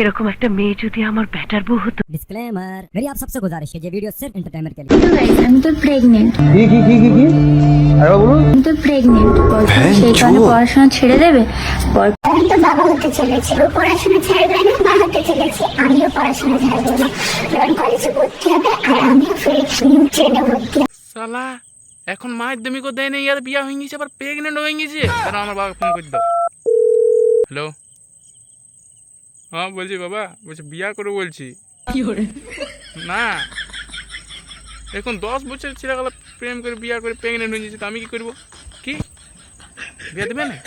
এরকম একটা মেয়ে যদি আমার ব্যাটার বউ হতো। डिस्क्लेमर, मेरी आप सबसे गुजारिश है ये वीडियो सिर्फ एंटरटेनमेंट के लिए। তো guys, আমি তো প্রেগনেন্ট। আরে বলুন। আমি তো প্রেগনেন্ট, সেই কারণে পড়াশোনা ছেড়ে দেবে। আমি তো বাবা হতে চলেছি, ও পড়াশোনা ছাড়বে না, মা হতে চলেছি, আমিও পড়াশোনা ছাড়বো না। যখন কলেজে ভর্তি হবে আর আমিও নিউ ট্রেনে ভর্তি হবো। শালা এখন মাধ্যমিকও দেয় নেই, আর বিয়া হয়ে গেছে, আবার প্রেগনেন্ট হয়ে গেছে। কারণ আমার বাবা ফোন করে দাও। হ্যালো, হ্যাঁ বলছি বাবা, বলছি বিয়া করে বলছি। না এখন 10 বছর ছেলেগুলো প্রেম করে বিয়া করে প্রেগনেন্ট হয়ে গেছে, তো আমি কি করবো? কি বিয়া দেবে না?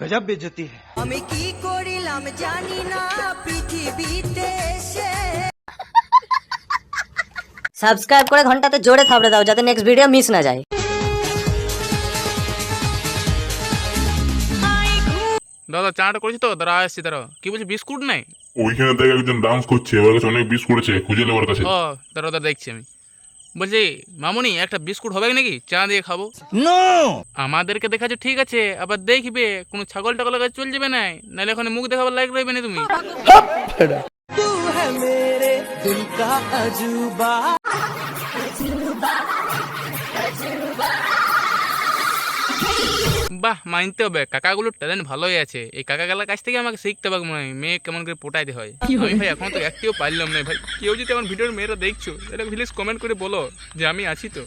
গজব বেইজ্জতি है। আমি কি করিলাম জানি না পৃথিবীতে এসে। সাবস্ক্রাইব করে ঘন্টাতে জোরে থাবড়ে দাও যাতে নেক্সট ভিডিও মিস না যায়। দাদা চাটা করেছি তো, দাঁড়া আসছি, দাঁড়া। কি বলছি, বিস্কুট নাই? ওইখানে দেখ একজন ডান্স করছে, ওর কাছে অনেক বিস্কুট আছে, খুঁজে নেওয়ার কাছে। ও দাঁড়া দাঁড়া, দেখছি আমি। বলছি মামুনি একটা বিস্কুট হবে নাকি, চা দিয়ে খাবো? নো আমাদেরকে দেখাচ্ছ ঠিক আছে, আবার দেখবে কোনো ছাগল টাগল কাছে চল যাবে না, নাহলে ওখানে মুখ দেখাবার লাইক রইবে না তুমি। তু হ্যায় মেরে দিল কা আজুবা। বাহ, মানতে হবে কাকাগুলোর ট্যালেন্ট ভালোই আছে। এই কাকাগুলোর কাছ থেকে আমাকে শিখতে হবে মনে হয়, মেয়ে কেমন করে পটাইতে হয়। আমি ভাই এখন তো একটিও পারলাম না ভাই। কেউ যদি আমার ভিডিওর মেয়েরা দেখছো, তাহলে প্লিজ কমেন্ট করে বলো যে আমি আছি তো।